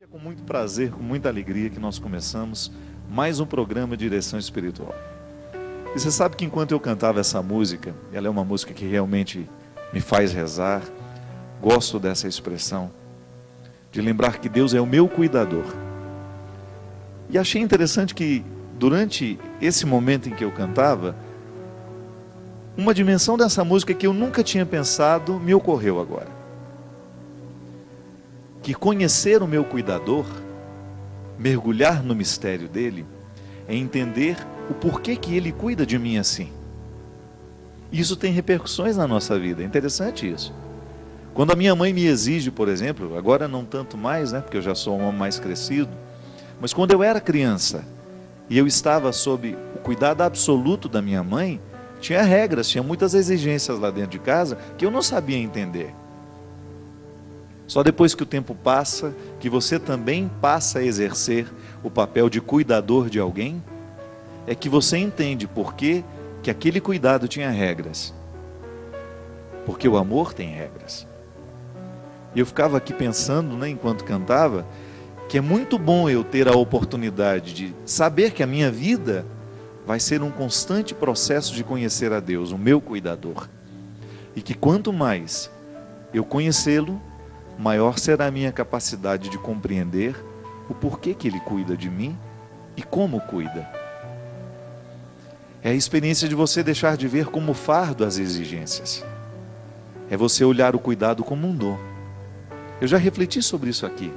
É com muito prazer, com muita alegria que nós começamos mais um programa de direção espiritual. E você sabe que enquanto eu cantava essa música, ela é uma música que realmente me faz rezar, gosto dessa expressão, de lembrar que Deus é o meu cuidador. E achei interessante que durante esse momento em que eu cantava, uma dimensão dessa música que eu nunca tinha pensado me ocorreu agora. Que conhecer o meu cuidador, mergulhar no mistério dele, é entender o porquê que ele cuida de mim assim. Isso tem repercussões na nossa vida, é interessante isso. Quando a minha mãe me exige, por exemplo, agora não tanto mais, né, porque eu já sou um homem mais crescido, mas quando eu era criança e eu estava sob o cuidado absoluto da minha mãe, tinha regras, tinha muitas exigências lá dentro de casa que eu não sabia entender. Só depois que o tempo passa, que você também passa a exercer o papel de cuidador de alguém, é que você entende por que aquele cuidado tinha regras. Porque o amor tem regras. E eu ficava aqui pensando, né, enquanto cantava, que é muito bom eu ter a oportunidade de saber que a minha vida vai ser um constante processo de conhecer a Deus, o meu cuidador. E que quanto mais eu conhecê-lo, maior será a minha capacidade de compreender o porquê que Ele cuida de mim e como cuida. É a experiência de você deixar de ver como fardo as exigências. É você olhar o cuidado como um dom. Eu já refleti sobre isso aqui.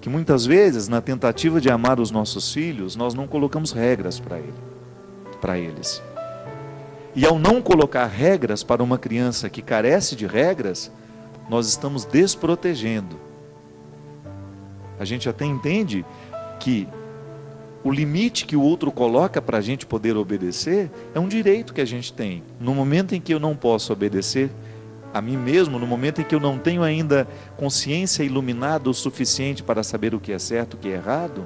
Que muitas vezes, na tentativa de amar os nossos filhos, nós não colocamos regras para eles. E ao não colocar regras para uma criança que carece de regras, nós estamos desprotegendo. A gente até entende que o limite que o outro coloca para a gente poder obedecer é um direito que a gente tem. No momento em que eu não posso obedecer a mim mesmo, no momento em que eu não tenho ainda consciência iluminada o suficiente para saber o que é certo e o que é errado,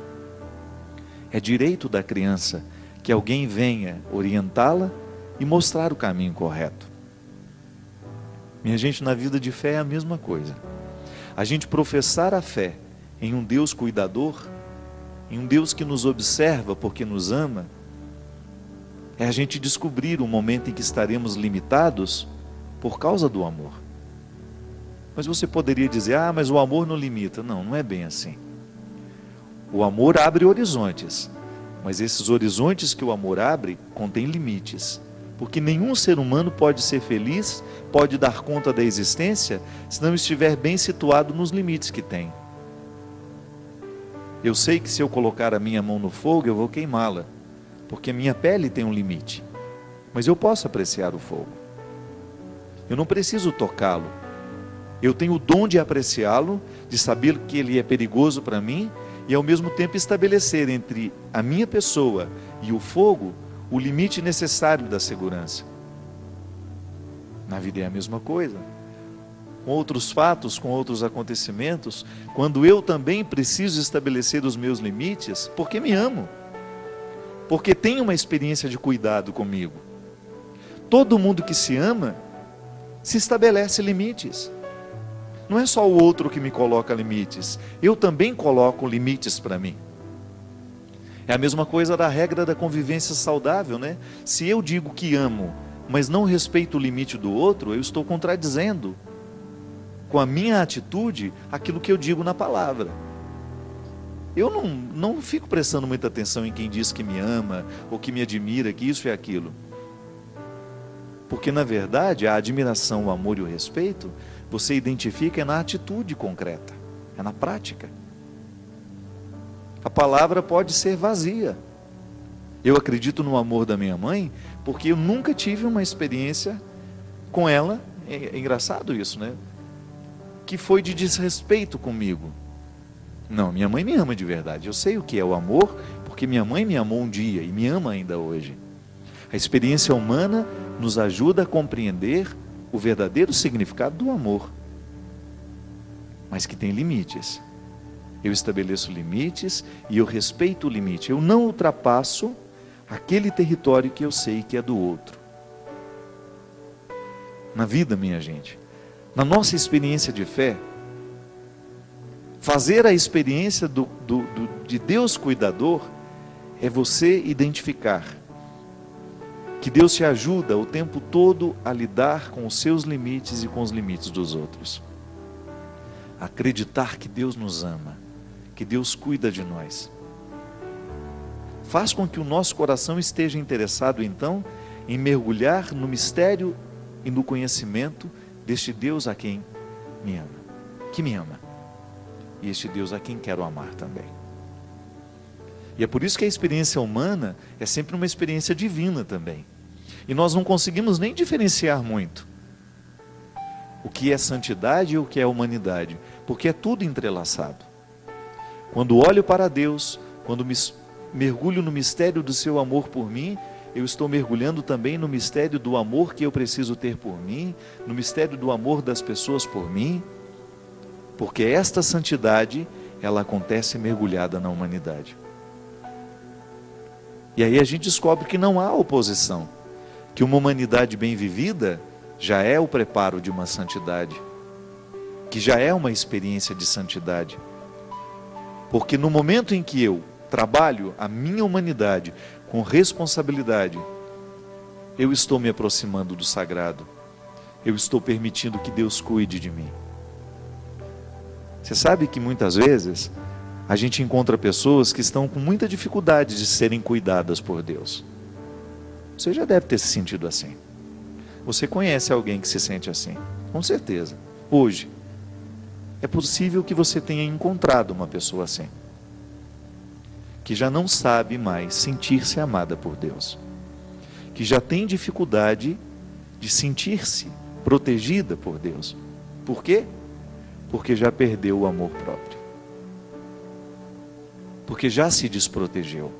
é direito da criança que alguém venha orientá-la e mostrar o caminho correto. Minha gente, na vida de fé é a mesma coisa. A gente professar a fé em um Deus cuidador, em um Deus que nos observa porque nos ama, é a gente descobrir o momento em que estaremos limitados por causa do amor. Mas você poderia dizer, mas o amor não limita. Não, não é bem assim. O amor abre horizontes, mas esses horizontes que o amor abre contêm limites. Porque nenhum ser humano pode ser feliz, pode dar conta da existência, se não estiver bem situado nos limites que tem. Eu sei que se eu colocar a minha mão no fogo, eu vou queimá-la, porque a minha pele tem um limite. Mas eu posso apreciar o fogo. Eu não preciso tocá-lo. Eu tenho o dom de apreciá-lo, de saber que ele é perigoso para mim, e ao mesmo tempo estabelecer entre a minha pessoa e o fogo o limite necessário da segurança. Na vida é a mesma coisa. Com outros fatos, com outros acontecimentos, quando eu também preciso estabelecer os meus limites, porque me amo, porque tenho uma experiência de cuidado comigo. Todo mundo que se ama, se estabelece limites. Não é só o outro que me coloca limites, eu também coloco limites para mim. É a mesma coisa da regra da convivência saudável, né? Se eu digo que amo, mas não respeito o limite do outro, eu estou contradizendo com a minha atitude aquilo que eu digo na palavra. Eu não fico prestando muita atenção em quem diz que me ama, ou que me admira, que isso e aquilo. Porque na verdade a admiração, o amor e o respeito, você identifica na atitude concreta, é na prática. A palavra pode ser vazia. Eu acredito no amor da minha mãe, porque eu nunca tive uma experiência com ela, é engraçado isso, né? Que foi de desrespeito comigo. Não, minha mãe me ama de verdade. Eu sei o que é o amor, porque minha mãe me amou um dia e me ama ainda hoje. A experiência humana nos ajuda a compreender o verdadeiro significado do amor, mas que tem limites. Eu estabeleço limites e eu respeito o limite. Eu não ultrapasso aquele território que eu sei que é do outro. Na vida, minha gente, na nossa experiência de fé, Fazer a experiência de Deus cuidador é você identificar que Deus te ajuda o tempo todo a lidar com os seus limites e com os limites dos outros. Acreditar que Deus nos ama, que Deus cuida de nós. Faz com que o nosso coração esteja interessado, então, em mergulhar no mistério e no conhecimento deste Deus a quem me ama, que me ama. E este Deus a quem quero amar também. E é por isso que a experiência humana é sempre uma experiência divina também. E nós não conseguimos nem diferenciar muito o que é santidade e o que é humanidade, porque é tudo entrelaçado. Quando olho para Deus, quando mergulho no mistério do seu amor por mim, eu estou mergulhando também no mistério do amor que eu preciso ter por mim, no mistério do amor das pessoas por mim, porque esta santidade, ela acontece mergulhada na humanidade. E aí a gente descobre que não há oposição, que uma humanidade bem vivida já é o preparo de uma santidade, que já é uma experiência de santidade. Porque no momento em que eu trabalho a minha humanidade com responsabilidade, eu estou me aproximando do sagrado, eu estou permitindo que Deus cuide de mim. Você sabe que muitas vezes a gente encontra pessoas que estão com muita dificuldade de serem cuidadas por Deus. Você já deve ter se sentido assim. Você conhece alguém que se sente assim? Com certeza. Hoje, é possível que você tenha encontrado uma pessoa assim, que já não sabe mais sentir-se amada por Deus, que já tem dificuldade de sentir-se protegida por Deus. Por quê? Porque já perdeu o amor próprio. Porque já se desprotegeu.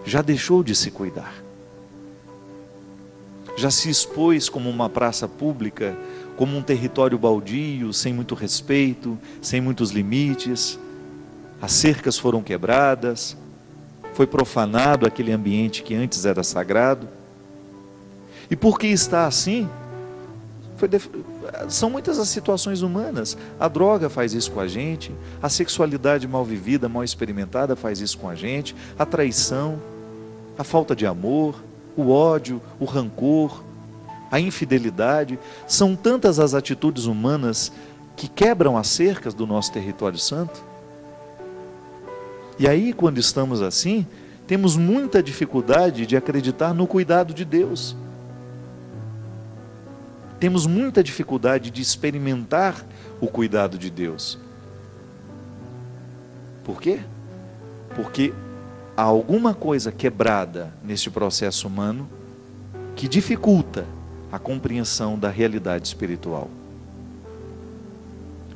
Já deixou de se cuidar. Já se expôs como uma praça pública, como um território baldio, sem muito respeito, sem muitos limites. As cercas foram quebradas, foi profanado aquele ambiente que antes era sagrado. E por que está assim? São muitas as situações humanas. A droga faz isso com a gente, a sexualidade mal vivida, mal experimentada faz isso com a gente, a traição, a falta de amor, o ódio, o rancor, a infidelidade. São tantas as atitudes humanas que quebram as cercas do nosso território santo. E aí, quando estamos assim, temos muita dificuldade de acreditar no cuidado de Deus. Temos muita dificuldade de experimentar o cuidado de Deus. Por quê? Porque há alguma coisa quebrada neste processo humano que dificulta a compreensão da realidade espiritual.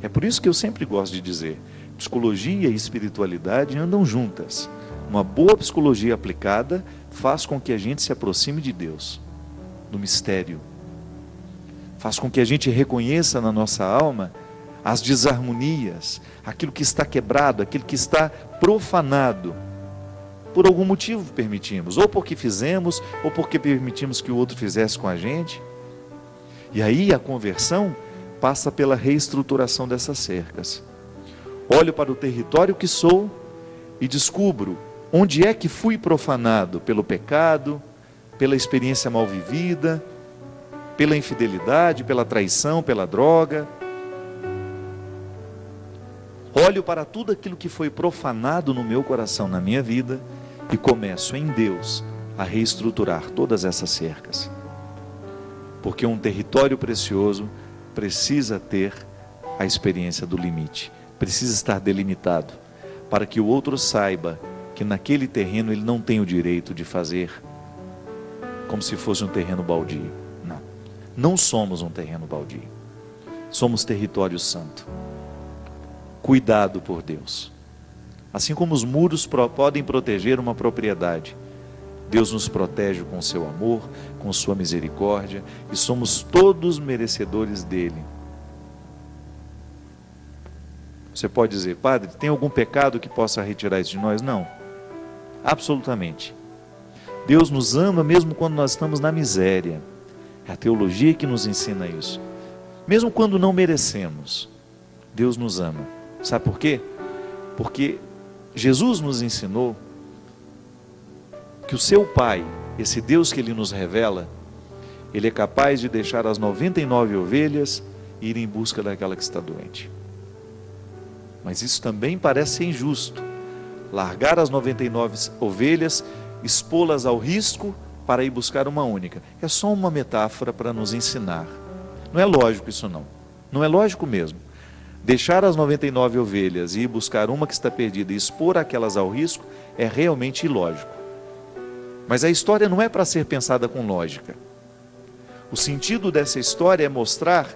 É por isso que eu sempre gosto de dizer, psicologia e espiritualidade andam juntas. Uma boa psicologia aplicada faz com que a gente se aproxime de Deus, do mistério. Faz com que a gente reconheça na nossa alma as desarmonias, aquilo que está quebrado, aquilo que está profanado. Por algum motivo permitimos, ou porque fizemos, ou porque permitimos que o outro fizesse com a gente. E aí a conversão passa pela reestruturação dessas cercas. Olho para o território que sou e descubro onde é que fui profanado pelo pecado, pela experiência mal vivida, pela infidelidade, pela traição, pela droga. Olho para tudo aquilo que foi profanado no meu coração, na minha vida, e começo em Deus a reestruturar todas essas cercas. Porque um território precioso precisa ter a experiência do limite, precisa estar delimitado, para que o outro saiba que naquele terreno ele não tem o direito de fazer como se fosse um terreno baldio. Não somos um terreno baldio. Somos território santo, cuidado por Deus. Assim como os muros podem proteger uma propriedade, Deus nos protege com seu amor, com sua misericórdia, e somos todos merecedores dele. Você pode dizer, padre, tem algum pecado que possa retirar isso de nós? Não, absolutamente. Deus nos ama mesmo quando nós estamos na miséria. É a teologia que nos ensina isso. Mesmo quando não merecemos, Deus nos ama. Sabe por quê? Porque Jesus nos ensinou que o seu Pai, esse Deus que Ele nos revela, Ele é capaz de deixar as 99 ovelhas e ir em busca daquela que está doente. Mas isso também parece ser injusto. Largar as 99 ovelhas, expô-las ao risco para ir buscar uma única. É só uma metáfora para nos ensinar. Não é lógico isso não. Não é lógico mesmo. Deixar as 99 ovelhas e ir buscar uma que está perdida e expor aquelas ao risco é realmente ilógico. Mas a história não é para ser pensada com lógica. O sentido dessa história é mostrar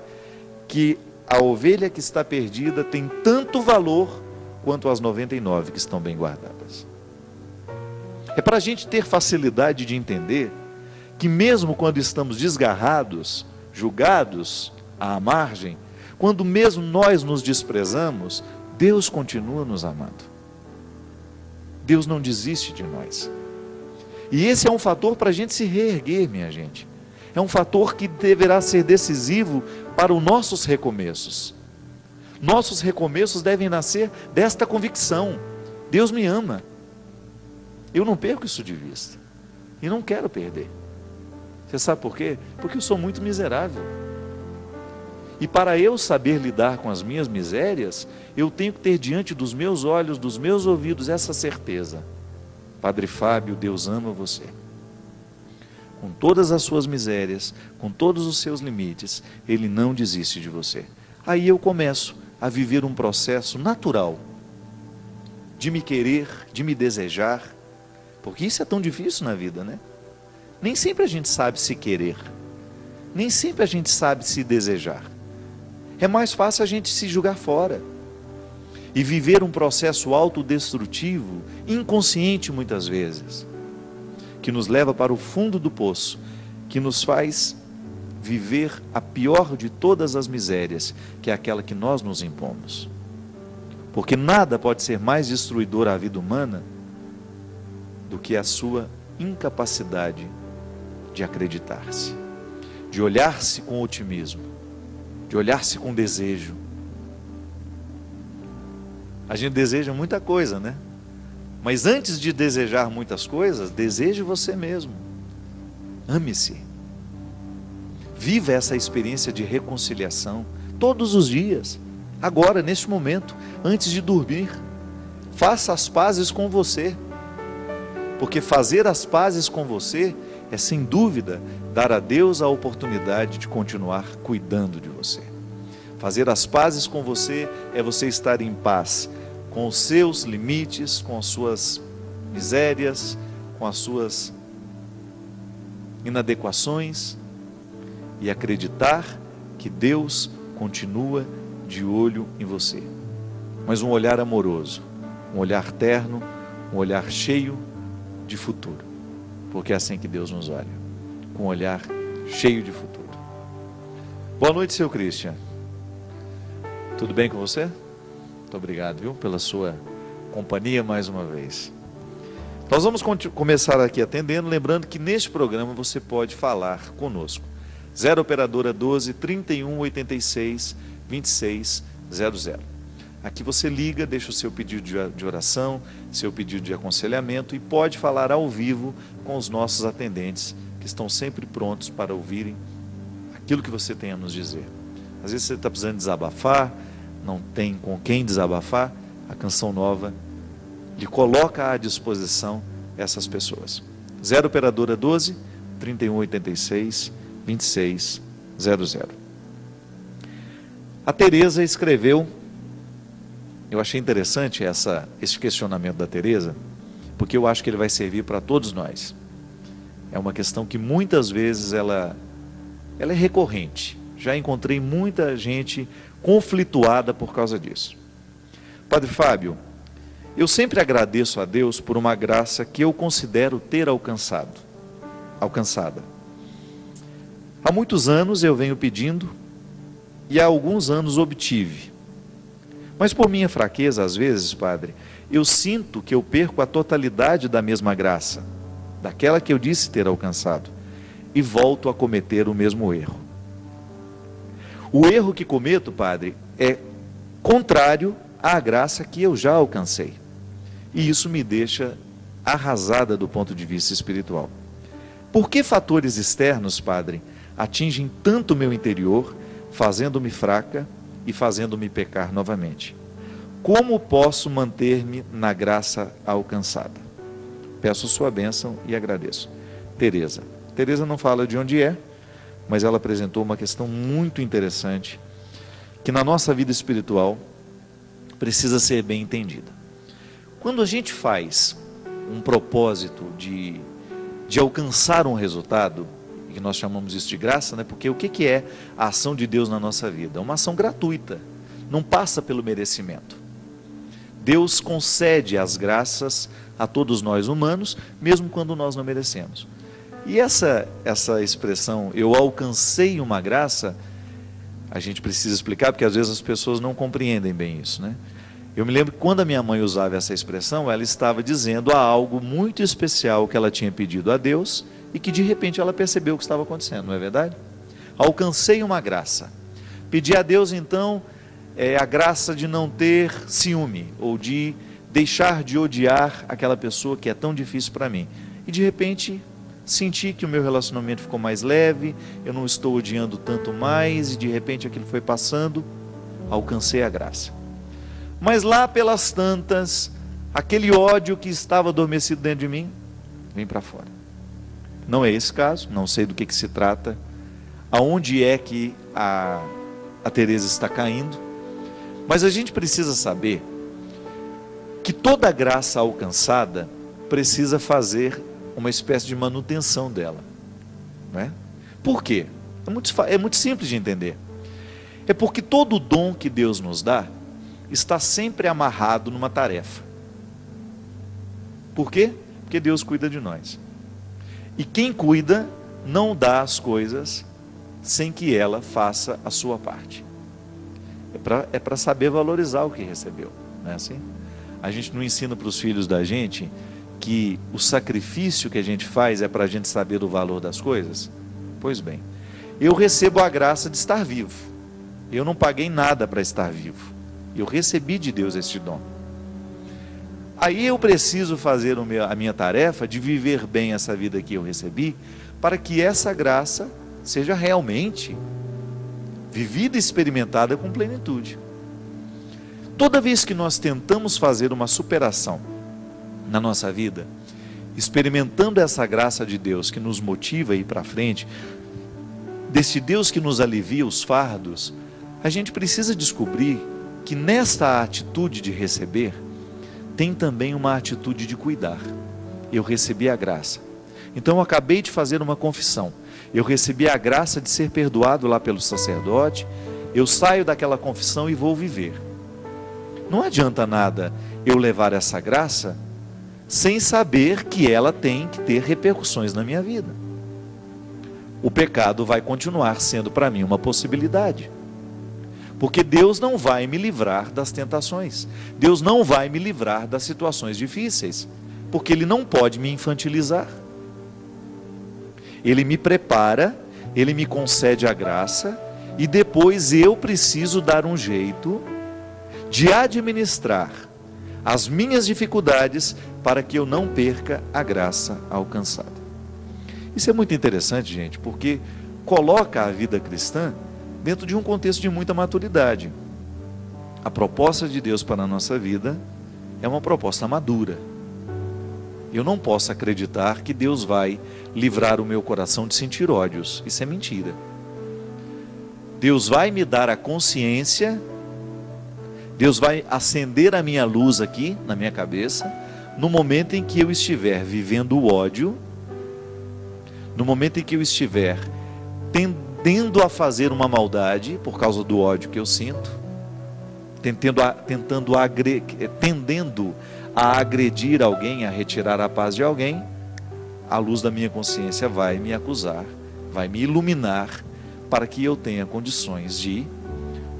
que a ovelha que está perdida tem tanto valor quanto as 99 que estão bem guardadas. É para a gente ter facilidade de entender que mesmo quando estamos desgarrados, julgados à margem, quando mesmo nós nos desprezamos, Deus continua nos amando. Deus não desiste de nós. E esse é um fator para a gente se reerguer, minha gente. É um fator que deverá ser decisivo para os nossos recomeços. Nossos recomeços devem nascer desta convicção: Deus me ama. Eu não perco isso de vista. E não quero perder. Você sabe por quê? Porque eu sou muito miserável. E para eu saber lidar com as minhas misérias, eu tenho que ter diante dos meus olhos, dos meus ouvidos, essa certeza: Padre Fábio, Deus ama você. Com todas as suas misérias, com todos os seus limites, Ele não desiste de você. Aí eu começo a viver um processo natural de me querer, de me desejar, porque isso é tão difícil na vida, né? Nem sempre a gente sabe se querer, nem sempre a gente sabe se desejar. É mais fácil a gente se jogar fora e viver um processo autodestrutivo, inconsciente muitas vezes, que nos leva para o fundo do poço, que nos faz viver a pior de todas as misérias, que é aquela que nós nos impomos. Porque nada pode ser mais destruidor à vida humana do que a sua incapacidade de acreditar-se, de olhar-se com otimismo, de olhar-se com desejo. A gente deseja muita coisa, né? Mas antes de desejar muitas coisas, deseje você mesmo. Ame-se. Viva essa experiência de reconciliação todos os dias, agora, neste momento, antes de dormir. Faça as pazes com você, porque fazer as pazes com você é, sem dúvida, dar a Deus a oportunidade de continuar cuidando de você. Fazer as pazes com você é você estar em paz com os seus limites, com as suas misérias, com as suas inadequações, e acreditar que Deus continua de olho em você. Mas um olhar amoroso, um olhar terno, um olhar cheio de futuro, porque é assim que Deus nos olha, com um olhar cheio de futuro. Boa noite, seu Christian. Tudo bem com você? Muito obrigado, viu, pela sua companhia mais uma vez. Nós vamos começar aqui atendendo, lembrando que neste programa você pode falar conosco. 0 operadora 12 31 86 26 00. Aqui você liga, deixa o seu pedido de oração, seu pedido de aconselhamento e pode falar ao vivo com os nossos atendentes, que estão sempre prontos para ouvirem aquilo que você tem a nos dizer. Às vezes você está precisando desabafar, não tem com quem desabafar, a Canção Nova lhe coloca à disposição essas pessoas. 0 operadora 12 31 86 26 00. A Tereza escreveu, eu achei interessante esse questionamento da Tereza, porque eu acho que ele vai servir para todos nós. É uma questão que muitas vezes ela é recorrente. Já encontrei muita gente conflituada por causa disso. Padre Fábio, eu sempre agradeço a Deus por uma graça que eu considero ter alcançada. Há muitos anos eu venho pedindo e há alguns anos obtive. Mas por minha fraqueza, às vezes, Padre, eu sinto que eu perco a totalidade da mesma graça, daquela que eu disse ter alcançado, e volto a cometer o mesmo erro. O erro que cometo, Padre, é contrário à graça que eu já alcancei. E isso me deixa arrasada do ponto de vista espiritual. Por que fatores externos, Padre, atingem tanto o meu interior, fazendo-me fraca e fazendo-me pecar novamente? Como posso manter-me na graça alcançada? Peço sua bênção e agradeço. Teresa. Teresa não fala de onde é, mas ela apresentou uma questão muito interessante, que na nossa vida espiritual precisa ser bem entendida. Quando a gente faz um propósito de alcançar um resultado, que nós chamamos isso de graça, né? Porque o que é a ação de Deus na nossa vida? É uma ação gratuita, não passa pelo merecimento. Deus concede as graças a todos nós humanos, mesmo quando nós não merecemos. E essa expressão, eu alcancei uma graça, a gente precisa explicar, porque às vezes as pessoas não compreendem bem isso, né? Eu me lembro que quando a minha mãe usava essa expressão, ela estava dizendo a algo muito especial que ela tinha pedido a Deus e que de repente ela percebeu o que estava acontecendo, não é verdade? Alcancei uma graça. Pedi a Deus então a graça de não ter ciúme ou de deixar de odiar aquela pessoa que é tão difícil para mim. E de repente senti que o meu relacionamento ficou mais leve, eu não estou odiando tanto mais, e de repente aquilo foi passando, alcancei a graça. Mas lá pelas tantas, aquele ódio que estava adormecido dentro de mim, vem para fora. Não é esse caso, não sei do que se trata, aonde é que a Teresa está caindo, mas a gente precisa saber que toda graça alcançada precisa fazer uma espécie de manutenção dela, não é? Por quê? É muito simples de entender. É porque todo dom que Deus nos dá está sempre amarrado numa tarefa. Por quê? Porque Deus cuida de nós. E quem cuida não dá as coisas sem que ela faça a sua parte. É para saber valorizar o que recebeu, não é assim? A gente não ensina para os filhos da gente que o sacrifício que a gente faz é para a gente saber o valor das coisas? Pois bem, eu recebo a graça de estar vivo. Eu não paguei nada para estar vivo. Eu recebi de Deus este dom. Aí eu preciso fazer a minha tarefa de viver bem essa vida que eu recebi, para que essa graça seja realmente vivida e experimentada com plenitude. Toda vez que nós tentamos fazer uma superação na nossa vida, experimentando essa graça de Deus que nos motiva a ir para frente, desse Deus que nos alivia os fardos, a gente precisa descobrir que nesta atitude de receber, tem também uma atitude de cuidar. Eu recebi a graça. Então eu acabei de fazer uma confissão. Eu recebi a graça de ser perdoado lá pelo sacerdote. Eu saio daquela confissão e vou viver. Não adianta nada eu levar essa graça sem saber que ela tem que ter repercussões na minha vida. O pecado vai continuar sendo para mim uma possibilidade. Porque Deus não vai me livrar das tentações. Deus não vai me livrar das situações difíceis. Porque Ele não pode me infantilizar. Ele me prepara, Ele me concede a graça, e depois eu preciso dar um jeito de administrar as minhas dificuldades para que eu não perca a graça alcançada. Isso é muito interessante, gente, porque coloca a vida cristã dentro de um contexto de muita maturidade. A proposta de Deus para a nossa vida é uma proposta madura. Eu não posso acreditar que Deus vai livrar o meu coração de sentir ódios. Isso é mentira. Deus vai me dar a consciência, Deus vai acender a minha luz aqui, na minha cabeça, no momento em que eu estiver vivendo o ódio, no momento em que eu estiver tendendo a fazer uma maldade, por causa do ódio que eu sinto, tendendo a agredir alguém, a retirar a paz de alguém, a luz da minha consciência vai me acusar, vai me iluminar, para que eu tenha condições de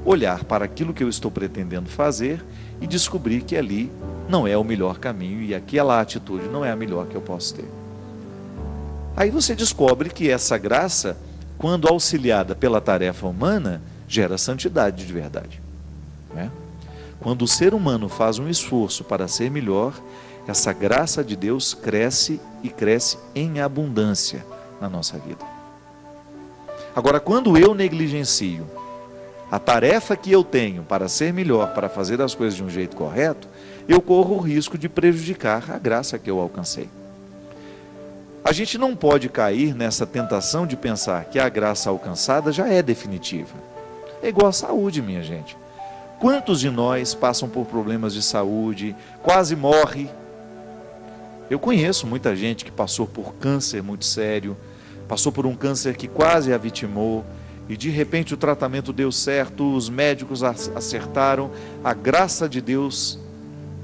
olhar para aquilo que eu estou pretendendo fazer e descobrir que ali não é o melhor caminho e aquela atitude não é a melhor que eu posso ter. Aí você descobre que essa graça, quando auxiliada pela tarefa humana, gera santidade de verdade, né? Quando o ser humano faz um esforço para ser melhor, essa graça de Deus cresce e cresce em abundância na nossa vida. Agora, quando eu negligencio a tarefa que eu tenho para ser melhor, para fazer as coisas de um jeito correto, eu corro o risco de prejudicar a graça que eu alcancei. A gente não pode cair nessa tentação de pensar que a graça alcançada já é definitiva. É igual a saúde, minha gente. Quantos de nós passam por problemas de saúde, quase morre? Eu conheço muita gente que passou por câncer muito sério, passou por um câncer que quase a vitimou, e de repente o tratamento deu certo, os médicos acertaram, a graça de Deus,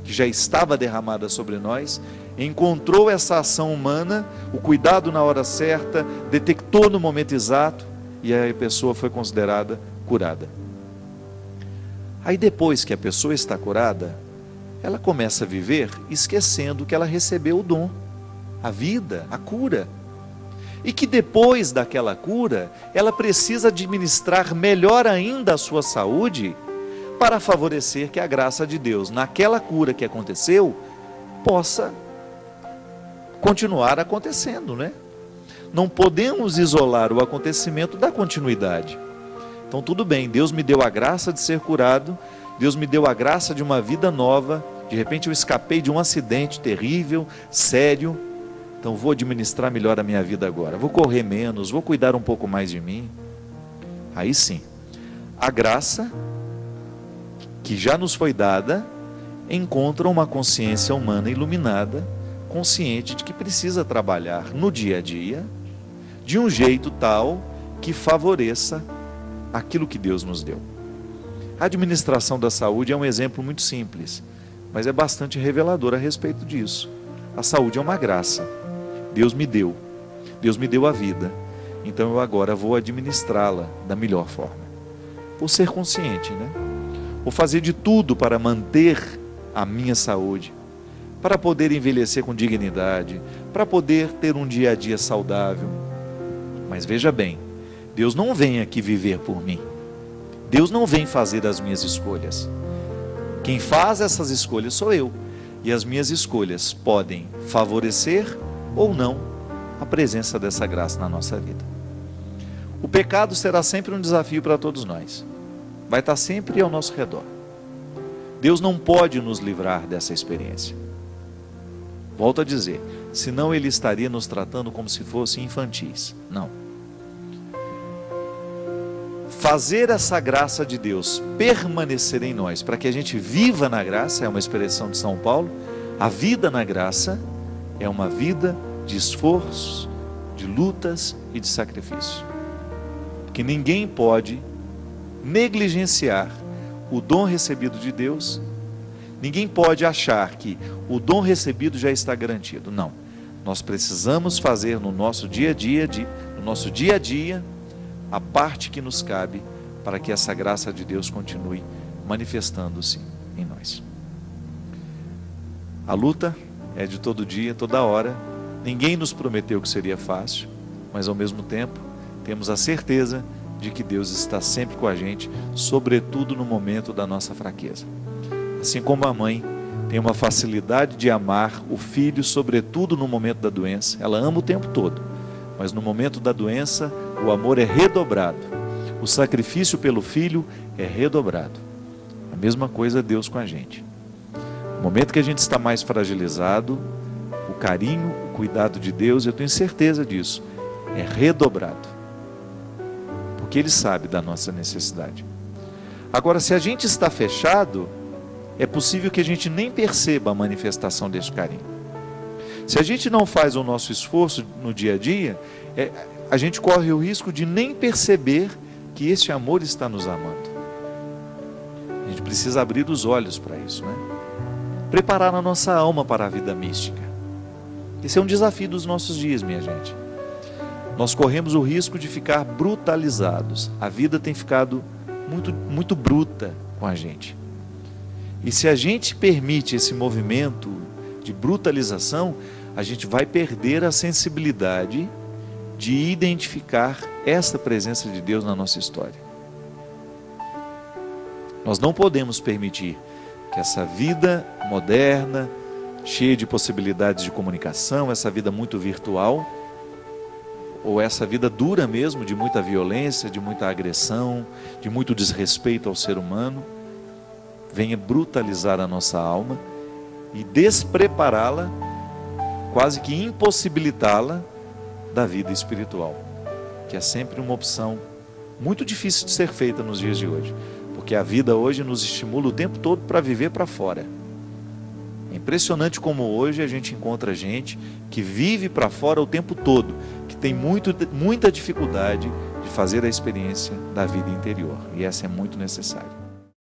que já estava derramada sobre nós, encontrou essa ação humana, o cuidado na hora certa, detectou no momento exato, e a pessoa foi considerada curada. Aí depois que a pessoa está curada, ela começa a viver esquecendo que ela recebeu o dom, a vida, a cura. E que depois daquela cura, ela precisa administrar melhor ainda a sua saúde para favorecer que a graça de Deus, naquela cura que aconteceu, possa continuar acontecendo, né? Não podemos isolar o acontecimento da continuidade. Então tudo bem, Deus me deu a graça de ser curado, Deus me deu a graça de uma vida nova, de repente eu escapei de um acidente terrível, sério, então vou administrar melhor a minha vida agora, vou correr menos, vou cuidar um pouco mais de mim. Aí sim, a graça que já nos foi dada encontra uma consciência humana iluminada, consciente de que precisa trabalhar no dia a dia, de um jeito tal que favoreça aquilo que Deus nos deu. A administração da saúde é um exemplo muito simples, mas é bastante revelador a respeito disso. A saúde é uma graça. Deus me deu a vida, então eu agora vou administrá-la da melhor forma. Vou ser consciente, né? Vou fazer de tudo para manter a minha saúde, para poder envelhecer com dignidade, para poder ter um dia a dia saudável. Mas veja bem, Deus não vem aqui viver por mim. Deus não vem fazer as minhas escolhas. Quem faz essas escolhas sou eu. E as minhas escolhas podem favorecer ou não a presença dessa graça na nossa vida. O pecado será sempre um desafio para todos nós. Vai estar sempre ao nosso redor. Deus não pode nos livrar dessa experiência. Volto a dizer, senão Ele estaria nos tratando como se fossem infantis. Não. Fazer essa graça de Deus permanecer em nós, para que a gente viva na graça, é uma expressão de São Paulo. A vida na graça é uma vida de esforços, de lutas e de sacrifício. Que ninguém pode negligenciar o dom recebido de Deus. Ninguém pode achar que o dom recebido já está garantido. Não. Nós precisamos fazer no nosso dia a dia, a parte que nos cabe para que essa graça de Deus continue manifestando-se em nós. A luta é de todo dia, toda hora. Ninguém nos prometeu que seria fácil, mas ao mesmo tempo temos a certeza de que Deus está sempre com a gente, sobretudo no momento da nossa fraqueza. Assim como a mãe tem uma facilidade de amar o filho, sobretudo no momento da doença, ela ama o tempo todo, mas no momento da doença o amor é redobrado, o sacrifício pelo filho é redobrado. A mesma coisa Deus com a gente. No momento que a gente está mais fragilizado, o carinho, o cuidado de Deus, eu tenho certeza disso, é redobrado, porque Ele sabe da nossa necessidade. Agora, se a gente está fechado, é possível que a gente nem perceba a manifestação desse carinho. Se a gente não faz o nosso esforço no dia a dia, a gente corre o risco de nem perceber que esse amor está nos amando. A gente precisa abrir os olhos para isso, né? Preparar a nossa alma para a vida mística. Esse é um desafio dos nossos dias, minha gente. Nós corremos o risco de ficar brutalizados. A vida tem ficado muito bruta com a gente. E se a gente permite esse movimento de brutalização, a gente vai perder a sensibilidade de identificar essa presença de Deus na nossa história. Nós não podemos permitir Que essa vida moderna, cheia de possibilidades de comunicação, essa vida muito virtual, ou essa vida dura mesmo, de muita violência, de muita agressão, de muito desrespeito ao ser humano, venha brutalizar a nossa alma e desprepará-la, quase que impossibilitá-la da vida espiritual, que é sempre uma opção muito difícil de ser feita nos dias de hoje, porque a vida hoje nos estimula o tempo todo para viver para fora. É impressionante como hoje a gente encontra gente que vive para fora o tempo todo, que tem muita dificuldade de fazer a experiência da vida interior, e essa é muito necessária.